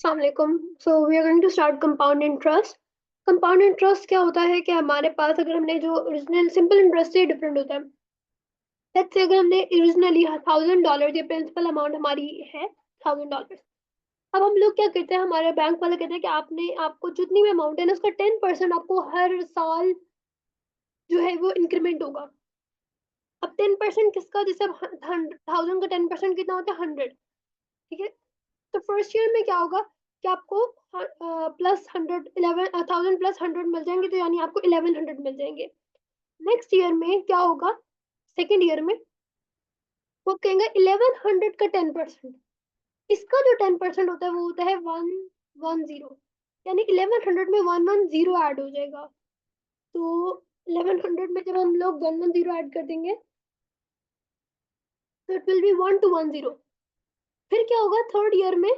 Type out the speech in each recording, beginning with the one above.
अस्सलामुअलैकुम। So we are going to start compound interest. Compound interest क्या होता है कि हमारे पास अगर हमने जो ओरिजिनल सिंपल इंटरेस्ट से डिफरेंट होता है। लेट्स से अगर हमने ओरिजिनली $1000 ये प्रिंसिपल अमाउंट हमारी है $1000। अब हम लोग क्या करते हैं, हमारे बैंक वाले कहते हैं कि आपने आपको जितनी भी अमाउंट है ना उसका 10% आपको हर साल जो है वो इंक्रीमेंट होगा। अब 10% किसका, जैसे अब 1000 का 10% कितना होता है 100। ठीक है। तो फर्स्ट ईयर में क्या होगा कि आपको प्लस 1000 प्लस 100 मिल जाएंगे, तो यानी आपको 1100 मिल जाएंगे। नेक्स्ट ईयर में क्या होगा, सेकेंड ईयर में वो कहेंगे 1100 का 10%। इसका जो 10% होता है वो होता है 110, यानी 1100 में 110 ऐड हो जाएगा। तो 1100 में जब हम लोग 110 ऐड कर देंगे तो इट विल बी 1210। फिर क्या होगा थर्ड ईयर में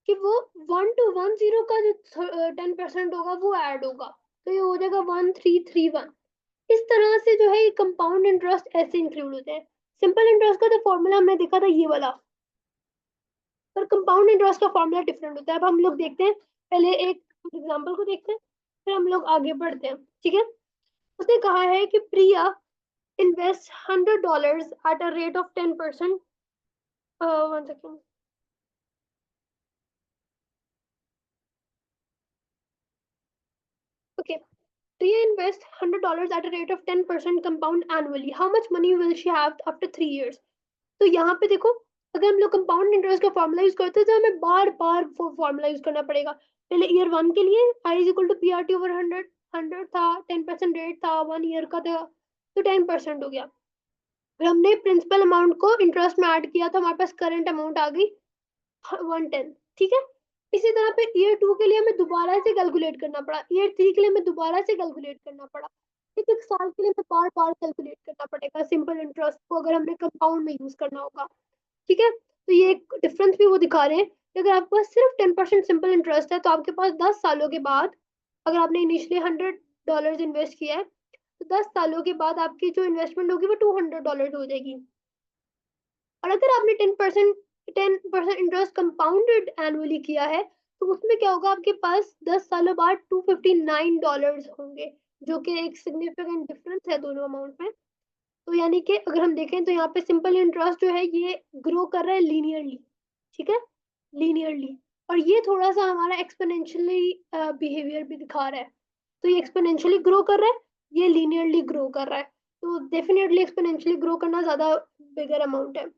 कि वो 1210 का जो 10% होगा वो ऐड होगा, तो ये हो जाएगा 1331। इस तरह से जो है ये कंपाउंड इंटरेस्ट ऐसे इंक्लूड होते हैं। सिंपल इंटरेस्ट का तो फॉर्मूला हमने देखा था ये वाला, पर कंपाउंड इंटरेस्ट का फॉर्मूला डिफरेंट होता है। अब हम लोग देखते हैं, पहले एक एग्जांपल को देखते हैं, फिर हम लोग आगे बढ़ते हैं। ठीक है। उसने कहा है कि Priya invest $100 at a rate of 10%। One second. Okay. Priya invests $100 at a rate of 10% compound annually. How much money will she have after 3 years? तो यहाँ पे देखो, अगर हम लोग कंपाउंड इंटरेस्ट का फॉर्मूला यूज करते हैं तो हमें बार बार वो फॉर्मूला यूज करना पड़ेगा। पहले ईयर वन के लिए I is equal to P R T over 100। 100 था, 10% रेट था, 1 ईयर का था, तो 10% हो गया। फिर हमने प्रिंसिपल अमाउंट को इंटरेस्ट में ऐड किया तो हमारे पास करंट अमाउंट आ गई 110। ठीक है। इसी तरह पे ईयर टू के लिए हमें दोबारा से कैलकुलेट करना पड़ा, ईयर थ्री के लिए हमें दोबारा से कैलकुलेट करना पड़ा, एक एक साल के लिए हमें बार बार कैलकुलेट करना पड़ेगा सिंपल इंटरेस्ट को अगर हमने कंपाउंड में यूज करना होगा। ठीक है। तो ये एक डिफरेंस भी वो दिखा रहे हैं कि अगर आपके पास सिर्फ 10% सिंपल इंटरेस्ट है तो आपके पास 10 सालों के बाद, अगर आपने इनिशियली $100 इन्वेस्ट किया है तो 10 सालों के बाद आपकी जो इन्वेस्टमेंट होगी वो $200 हो जाएगी। और अगर आपने 10% इंटरेस्ट कंपाउंडेड एनुअली किया है तो उसमें क्या होगा, आपके पास 10 सालों बाद $259 होंगे, जो कि एक सिग्निफिकेंट डिफरेंस है दोनों अमाउंट में। तो यानी कि अगर हम देखें तो यहाँ पे सिंपल इंटरेस्ट जो है ये ग्रो कर रहा है लीनियरली। ठीक है। लीनियरली। और ये थोड़ा सा हमारा एक्सपोनेंशियली बिहेवियर भी दिखा रहा है। तो ये एक्सपोनेंशियली ग्रो कर रहा है, ये लीनियरली ग्रो कर रहा है। तो डेफिनेटली एक्सपोनेंशियली ग्रो करना ज्यादा बिगर अमाउंट है।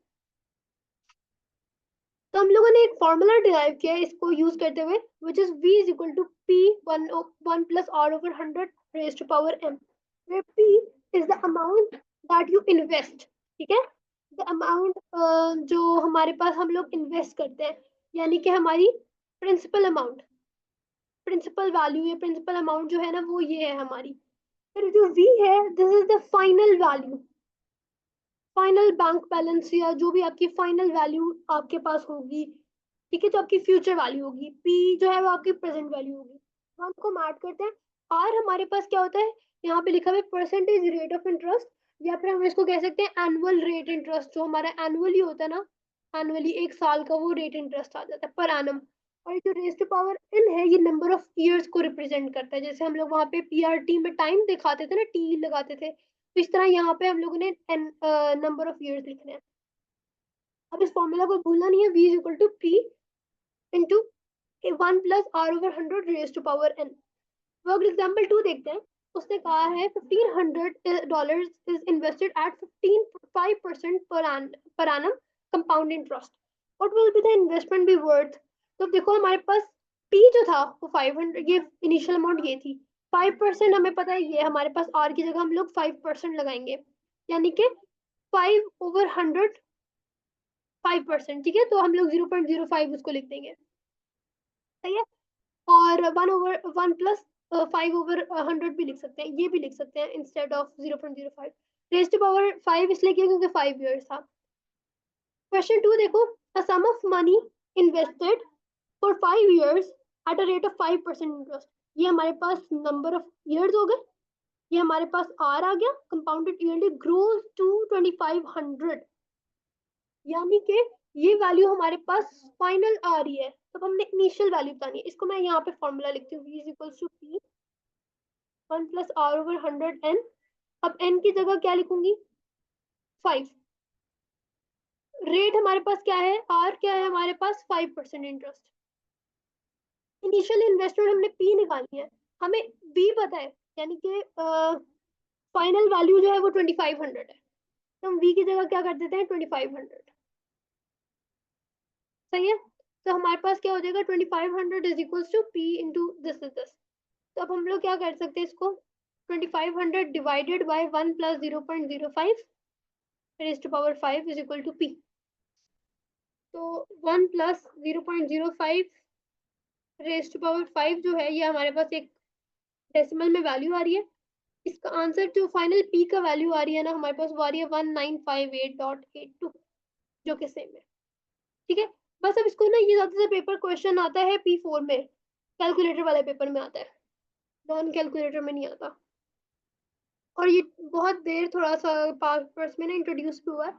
तो हम लोगों ने एक फॉर्मूला डिराइव किया है इसको यूज करते हुए, which is v is equal to p 1 plus r over 100 raise to power m, where p is the amount that you invest। ठीक है। द अमाउंट जो हमारे पास हम लोग इन्वेस्ट करते हैं, यानी कि हमारी प्रिंसिपल अमाउंट, प्रिंसिपल वैल्यू या प्रिंसिपल अमाउंट जो है ना वो ये है हमारी। फिर जो v है this is the final value, final bank balance या जो भी आपकी फाइनल वैल्यू आपके पास होगी। ठीक है। जो आपकी फ्यूचर वैल्यू होगी, पी जो है वो आपकी प्रेजेंट वैल्यू होगी। तो हम इसको ऐड करते हैं। आर हमारे पास क्या होता है, यहाँ पे लिखा हुआ है परसेंटेज रेट ऑफ इंटरेस्ट, या फिर हम इसको कह सकते हैं एनुअल रेट इंटरेस्ट, जो हमारा एनुअली होता है ना, एनुअली एक साल का वो रेट इंटरेस्ट आ जाता है पर एनम। और ये जो रेज टू पावर एन है ये नंबर ऑफ ईयर्स को रिप्रेजेंट करता है, जैसे हम लोग वहाँ पे पीआरटी में टाइम दिखाते थे ना, टी लगाते थे, तो इस तरह यहाँ पे हम लोगों ने नंबर ऑफ ईयर्स लिखने हैं। अब इस फॉर्मूला को भूलना नहीं है, v is equal to P into 1 plus r over 100 raise to power n। वो अगर एग्जाम्पल टू देखते हैं, उसने कहा है $1500 is invested at 5% per annum compound interest, what will be the investment B worth. तो देखो हमारे पास p जो था वो 500, ये इनिशियल अमाउंट ये थी, 5% हमें पता है ये हमारे पास r की जगह हम लोग 5% लगाएंगे, यानी कि 5/100 5%। ठीक है। तो हम लोग 0.05 उसको लिख देंगे। सही है। और 1 प्लस 5/100 भी लिख सकते हैं, ये भी लिख सकते हैं instead of 0.05। Raise to power 5 इसलिए किया क्योंकि 5 ईयर्स था। क्वेश्चन टू देखो, a sum of money invested for 5 years at a rate of 5% interest. ये हमारे पास नंबर ऑफ ईयर्स हो गए, ये हमारे पास आर आ गया, कंपाउंडेड ईयरली ग्रोज टू 2500, यानी कि ये वैल्यू हमारे पास फाइनल आ रही है। तो हमने इनिशियल वैल्यू बतानी है। इसको मैं यहाँ पे फॉर्मूला लिखती हूँ, v is equals to p 1 plus r over 100 n। अब n की जगह क्या लिखूंगी, 5। रेट हमारे पास क्या है, r क्या है हमारे पास, 5% इंटरेस्ट। इनिशियल इन्वेस्टमेंट हमने p निकालनी है, हमें v पता है, यानी कि फाइनल वैल्यू जो है वो 2500 है, तो हम v की जगह क्या कर देते हैं, 2500। सही है, तो हमारे पास क्या हो जाएगा, 2500 is equals to p into this. तो अब हम लोग क्या कर सकते हैं इसको, 2500 divided by 1 plus 0.05 raise to power 5 is equal to p। तो 1 प्लस 0.05 रेज़ टू पावर 5 जो है ये हमारे पास एक डेसिमल में वैल्यू आ रही है। इसका आंसर जो फाइनल p का वैल्यू आ रही है ना हमारे पास, वो आ रही है 1958.82, जो कि सेम है। ठीक है, बस अब इसको ना, ये ज्यादा से पेपर क्वेश्चन आता है P4 में, कैलकुलेटर वाले पेपर में आता है, नॉन कैलकुलेटर में नहीं आता। और ये बहुत देर थोड़ा सा पास्ट पेपर्स में ना इंट्रोड्यूस भी हुआ है,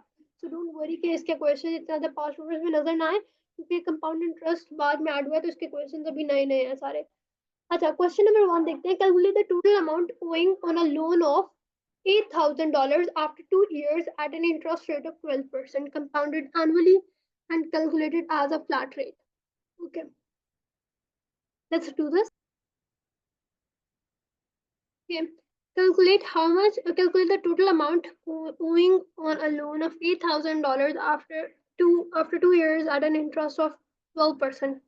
सो डोंट वरी कि इसके क्वेश्चन इतना ज़्यादा पास्ट पेपर्स में नजर ना आए, क्योंकि कंपाउंड इंटरेस्ट बाद में ऐड हुआ है, तो इसके क्वेश्चन अभी नए नए हैं सारे। अच्छा, क्वेश्चन नंबर 1 देखते हैं। Calculate the total amount owing on a loan of $8,000 after 2 years at an interest rate of 12% compounded annually and calculated as a flat rate. Okay, let's do this. Okay. Calculate the total amount owing on a loan of $8,000 after 2 years at an interest of 12%.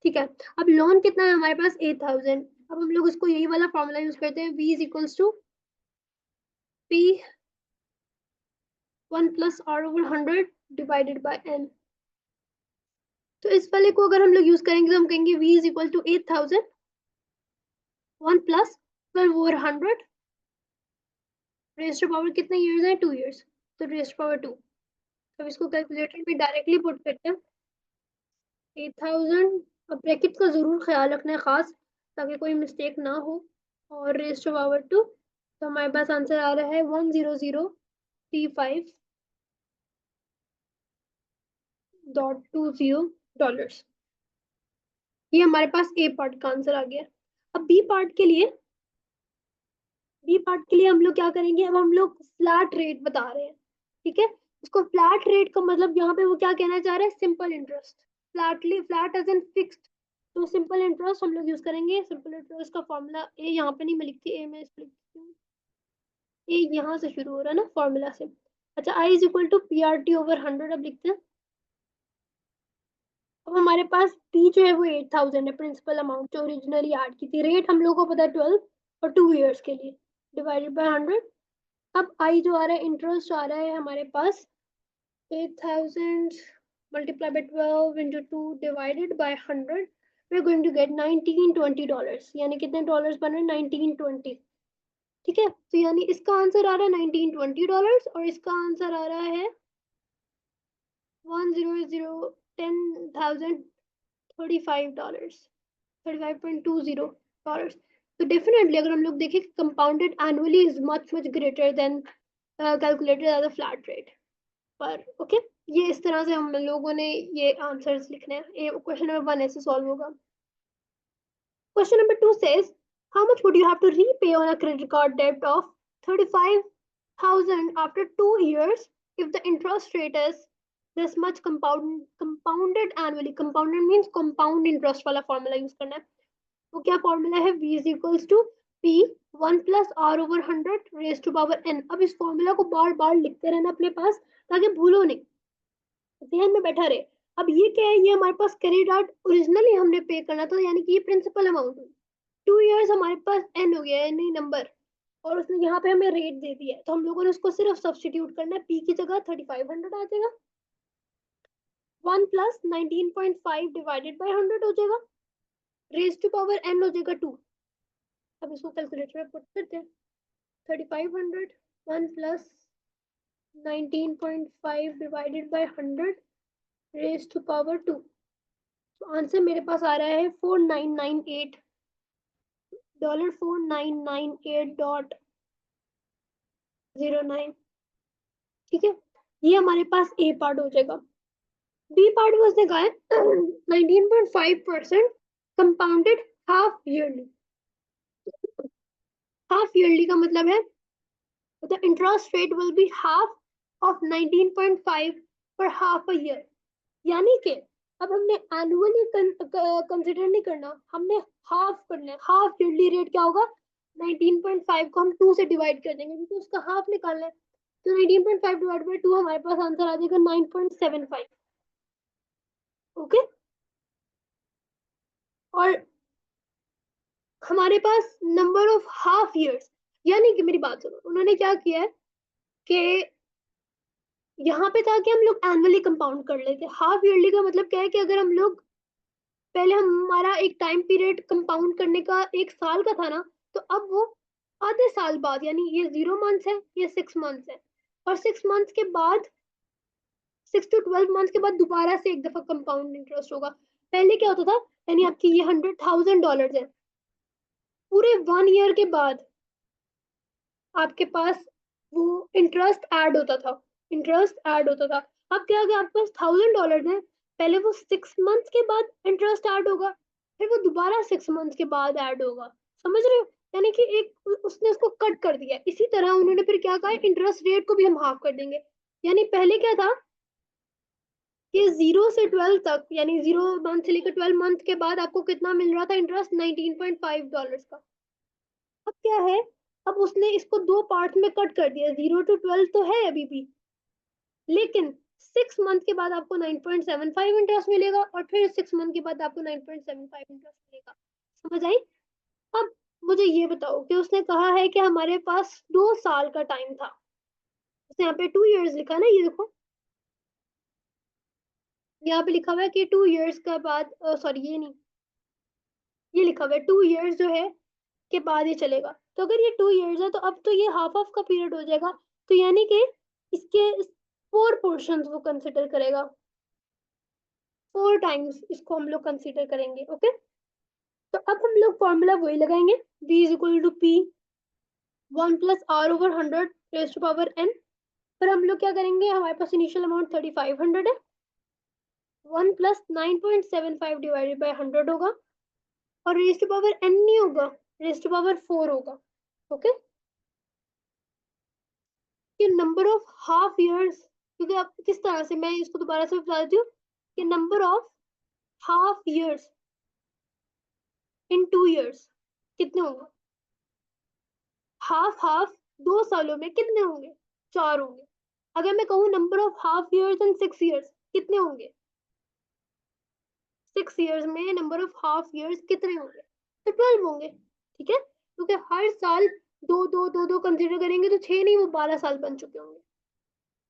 ठीक है, अब loan कितना है हमारे पास, 8,000। अब हम लोग इसको यही वाला फॉर्मूला यूज करते हैं, v is equals to p 1 plus r over 100 divided by n। तो इस वाले को अगर हम लोग यूज करेंगे तो हम कहेंगे v is equal to 8,000 1 plus 12 over 100 raise to power कितने ईयर्स है, 2 ईयर्स, तो रेज़ टू पावर 2। अब इसको कैलकुलेटर में डायरेक्टली पुट करते हैं, 8,000। अब ब्रैकेट का जरूर ख्याल रखना है खास, ताकि कोई मिस्टेक ना हो, और रेज़ टू पावर 2। तो हमारे पास आंसर आ रहा है 100,035.20 डॉलर्स। ये हमारे पास ए पार्ट का आंसर आ गया। अब बी पार्ट के लिए हम लोग क्या करेंगे, अब हम लोग फ्लैट रेट बता रहे हैं। ठीक है, इसको फ्लैट रेट का मतलब यहाँ पे वो क्या कहना चाह रहे हैं, simple interest. Flat as an fixed, तो सिंपल इंटरेस्ट हम लोग यूज करेंगे। सिंपल इंटरेस्ट का फॉर्मूला ए यहाँ पे नहीं मैं लिखती, ए में लिखती हूँ, ए यहाँ से शुरू हो रहा है ना फॉर्मूला से। अच्छा, I is equal to P R T over 100 अब लिखते हैं। अब हमारे पास पी जो है वो 8,000 है, प्रिंसिपल अमाउंट जो ओरिजिनली ऐड की थी। रेट हम लोग को पता है 12 और 2 ईयर्स के लिए, डिवाइडेड बाय 100। अब आई जो आ रहा है, इंटरेस्ट आ रहा है हमारे पास 8,000 multiplied by 12 into 2 divided by 100, we're going to get $1920। यानी कितने डॉलर्स बन रहे हैं, 1920। ठीक है, तो यानी इसका आंसर आ रहा है $1920 और इसका आंसर आ रहा है 100,10,035 डॉलर्स, 35.20 डॉलर्स। तो डेफिनेटली अगर हम लोग देखें, compounded annually is much much greater than calculated as a flat rate. पर ओके, ये इस तरह से हम लोगों ने ये आंसर्स लिखने हैं। ये क्वेश्चन नंबर 1 ऐसे सॉल्व होगा। Question number 2 says how much would you have to repay on a credit card debt of 35,000 after 2 years if the interest rate is this much compounded annually। compounded means compound interest वाला formula use करना है। तो क्या formula है, v is equals to p 1 plus r over 100 raised to power n। अब इस formula को बार बार लिखते रहना अपने पास, ताकि भूलो नहीं, ध्यान में बैठा रहे। अब ये क्या है, ये हमारे पास क्रेडिट कार्ड ओरिजिनली हमने पे करना था, यानी कि ये प्रिंसिपल अमाउंट हुई। 2 ईयर्स हमारे पास एन हो गया है, नहीं नंबर, और उसने यहाँ पे हमें रेट दे दिया है, तो हम लोगों ने उसको सिर्फ सब्सटीट्यूट करना है। पी की जगह 3500 आ जाएगा, 1 प्लस 19.5 डिवाइडेड बाई 100 हो जाएगा, रेज टू पावर एन हो जाएगा 2। अब इसको कैलकुलेटर में पुट करते हैं, 3500 1 plus 19.5 divided by 100 raise to power 2। तो आंसर मेरे पास आ रहा है 4998 डॉलर, 4998.09। ठीक है, ये हमारे पास ए पार्ट हो जाएगा। बी पार्ट में उसने कहा है 19.5% compounded half yearly. Half yearly का मतलब है the interest rate will be half of 19.5 for half a year। यानी कि अब हमने एनुअली कंसिडर नहीं करना, हमने हाफ करना है। हाफ ईयरली रेट क्या होगा, 19.5 को हम 2 से डिवाइड कर देंगे क्योंकि उसका हाफ निकालना है। तो 19.5 डिवाइड बाय 2 हमारे पास आंसर आ जाएगा 9.75। ओके, और हमारे पास नंबर ऑफ हाफ ईयर्स, यानी कि मेरी बात सुनो, उन्होंने क्या किया है कि यहाँ पे था कि हम लोग एनुअली कंपाउंड कर लेते। हाफ ईयरली का मतलब क्या है कि अगर हम लोग पहले हमारा एक टाइम पीरियड कंपाउंड करने का 1 साल का था ना, तो अब वो आधे साल बाद, यानी ये 0 मंथ्स है, ये 6 मंथ्स है, और 6 मंथ्स के बाद 6 to 12 मंथ्स के बाद दोबारा से एक दफा कंपाउंड इंटरेस्ट होगा। पहले क्या होता था, यानी आपकी ये $100,000 है, पूरे 1 ईयर के बाद आपके पास वो इंटरेस्ट ऐड होता था, इंटरेस्ट ऐड होता था। अब क्या गया, आपके पास $1,000 है, पहले वो 6 मंथ्स के बाद इंटरेस्ट ऐड होगा, फिर वो दोबारा 6 मंथ्स के बाद ऐड होगा। समझ रहे हो, यानी कि एक उसने उसको कट कर दिया। इसी तरह उन्होंने फिर क्या कहा, इंटरेस्ट रेट को भी हम हाफ कर देंगे। यानी पहले क्या था कि 0 से 12 तक, यानी 0 मंथ से लेकर 12 मंथ के बाद आपको कितना मिल रहा था इंटरेस्ट, $19.5 का। अब क्या है, अब उसने इसको 2 पार्ट में कट कर दिया। 0 to 12 तो है अभी भी, लेकिन 6 मंथ के बाद आपको 9.75 इंटरेस्ट मिलेगा, और फिर 6 मंथ के बाद आपको 9.75 इंटरेस्ट मिलेगा। समझ आई। अब मुझे ये बताओ कि उसने कहा है कि हमारे पास 2 साल का टाइम था, उसने यहाँ पे 2 years लिखा ना, ये देखो यहाँ पे लिखा हुआ है कि 2 years का बाद, सॉरी ये नहीं, ये लिखा हुआ है 2 years जो है के बाद ये चलेगा। तो अगर ये 2 years है, तो अब तो ये हाफ ऑफ का पीरियड हो जाएगा। तो यानी कि इसके 4 पोर्शन वो कंसिडर करेगा, 4 टाइम्स इसको हम लोग कंसिडर करेंगे। ओके, तो अब हम लोग फॉर्मूला वही लगाएंगे, v is equal to P 1 + r/100 raised to power n। फिर हम लोग क्या करेंगे, हमारे पास इनिशियल अमाउंट 3500 है, 1 + 9.75 डिवाइडेड बाई 100 होगा, और रेज टू पावर n नहीं होगा, रेज टू पावर 4 होगा। ओके, कि नंबर ऑफ हाफ ईयर्स, क्योंकि आप किस तरह से, मैं इसको दोबारा से बता देती हूँ कि number of half years in 2 years कितने होंगे, हाफ हाफ 2 सालों में कितने होंगे, 4 होंगे। अगर मैं कहूँ number of half years in 6 years कितने होंगे, 6 years में नंबर ऑफ हाफ ईयर्स कितने होंगे, तो 12 होंगे। ठीक है, क्योंकि हर साल दो दो दो दो कंसिडर करेंगे तो 6 नहीं, वो 12 साल बन चुके होंगे।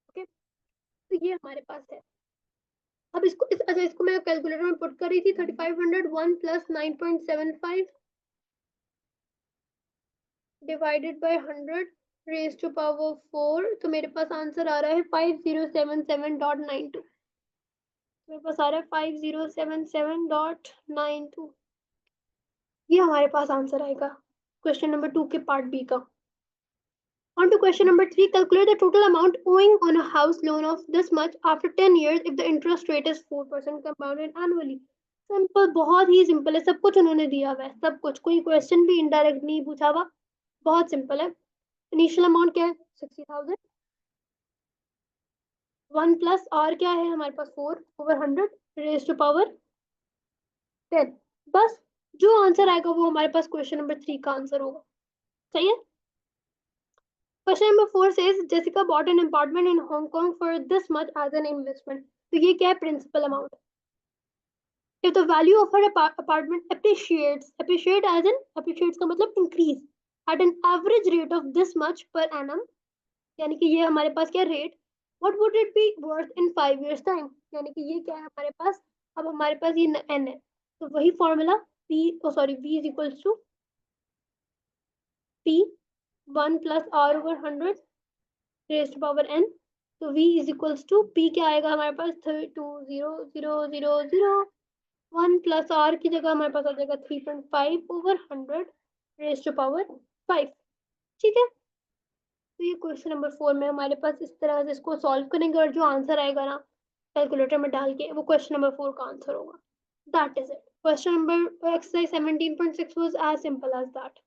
ओके, तो ये हमारे पास है। अब इसको अच्छा, इसको मैं कैलकुलेटर में पुट कर रही थी, 3500 1 + 9.75 divided by 100 raise to power 4, तो मेरे पास आंसर आ रहा है 5077.92। मेरे पास आ रहा है 5077.92। ये हमारे पास आंसर आएगा क्वेश्चन नंबर 2 के पार्ट बी का। On to question number 3. Calculate the total amount owing on a house loan of this much after 10 years if the interest rate is 4% compounded annually. Simple, बहुत ही simple है, सब कुछ उन्होंने दिया हुआ है, सब कुछ, कोई क्वेश्चन भी इनडायरेक्ट नहीं पूछा हुआ, बहुत सिंपल है। इनिशियल अमाउंट क्या है, 60,000, 1 + r क्या है हमारे पास, 4/100 रेज टू पावर 10। बस, जो आंसर आएगा वो हमारे पास क्वेश्चन नंबर 3 का आंसर होगा। सही है। Question number 4 says Jessica bought an apartment in Hong Kong for this much as an investment. तो ये क्या है, principal amount। If the value of her apartment appreciates as in, appreciates का मतलब increase, at an average rate of this much per annum, यानी कि ये हमारे पास क्या rate, what would it be worth in 5 years time, यानी कि ये क्या है हमारे पास, अब हमारे पास ये n है, तो वही formula v is equals to p 1 + r/100 raise to power n। तो v is equals to p क्या आएगा हमारे पास, 20000, 1 + r की जगह हमारे पास आ जाएगा 3.5/100 रेज टू पावर 5। ठीक है, तो ये क्वेश्चन नंबर 4 में हमारे पास इस तरह से इसको सॉल्व करेंगे, और जो आंसर आएगा ना, कैलकुलेटर में डाल के, वो क्वेश्चन नंबर 4 का आंसर होगा. That is it. Question number exercise 17.6 was as simple as that.